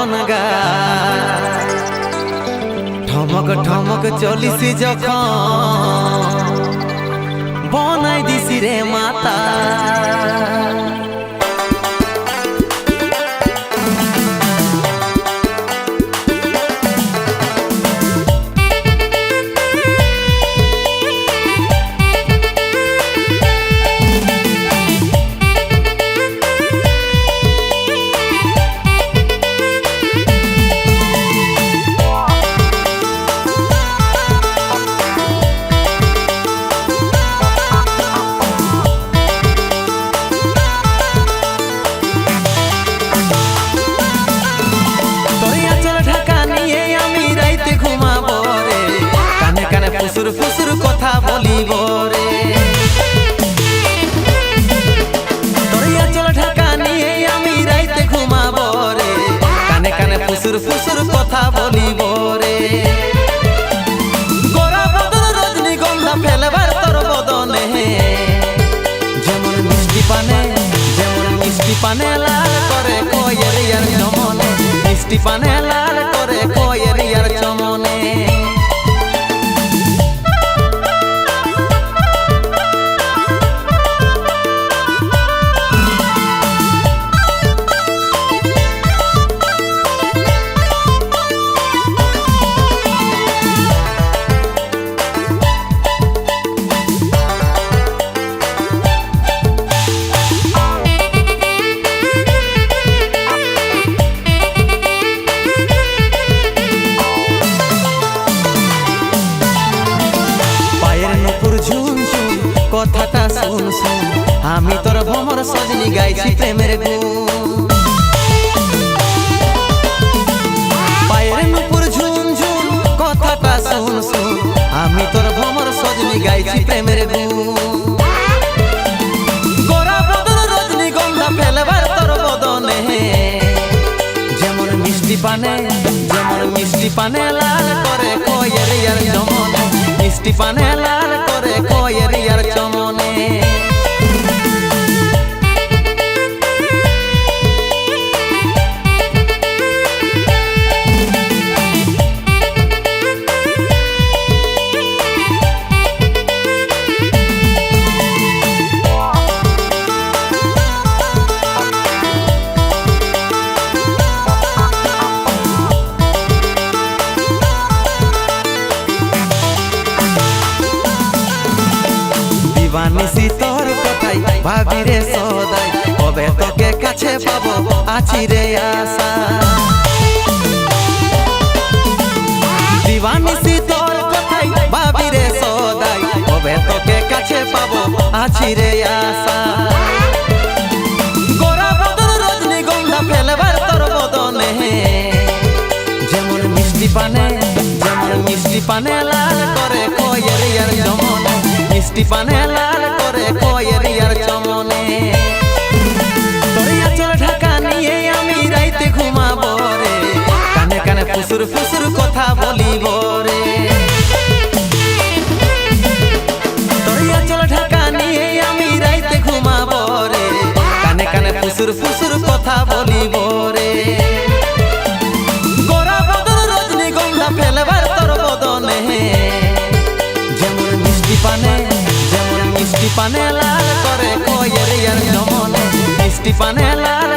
মদন গা ঠমক ঠমক চলিসি যখন বনাই দিছি রে মাতা ফুসুর ফুসুর কথা বলিব রে তোরিয়া চল ঢাকা নিয়ে আমি রাইতে ঘুমাব রে কানে কানে ফুসুর ফুসুর কথা বলিব রে গোরা বদন রজনীগন্ধা ফেলবার তোর বদনে যেমন মিষ্টি পানে লাল করে কয়ের ইয়ার চমনে মিষ্টি পানে লাল করে কয়ের ইয়ার চমনে কথাটা শুন শুন আমি তোর ভ্রমর সজনী গাইছি প্রেমের গুণ পায়ের নুপুর ঝুন ঝুন কথাটা শুন শুন আমি তোর ভ্রমর সজনী গাইছি প্রেমের গুণ গোরা বদন রজনীগন্ধা ফেলবার তোর বদনে যেমন মিষ্টি পানে লাল করে কয়ের ইয়ার চমনে মিষ্টি পানে লাল করে কয়ের ইয়ার চমনে দিবানিসি তোর কথাই ভাবি রে সদাই কবে তোকে কাছে পাবো আছি রে আশা দিবানিসি তোর কথাই ভাবি রে সদাই কবে তোকে কাছে পাবো আছি রে আশা গোরা বদন রজনীগন্ধা ফেলবার তোর বদনে যেমন মিষ্টি পানে লাল করে কয়ের ইয়ার চমনে মিষ্টি পানে লাল করে কয়ের ইয়ার চমনে তোরিয়া চল ঢাকা নিয়ে আমি রাইতে ঘুমাব রে কানে কানে ফুসুর ফুসুর কথা বলিব রে তোরিয়া চল ঢাকা নিয়ে আমি রাইতে ঘুমাব রে কানে কানে ফুসুর ফুসুর কথা বলিব রে গোরা বদন রজনীগন্ধা ফেলবার তোর বদনে যেমন মিষ্টি পানে লাল করে কয়ের ইয়ার চমনে মিষ্টি পানে লাল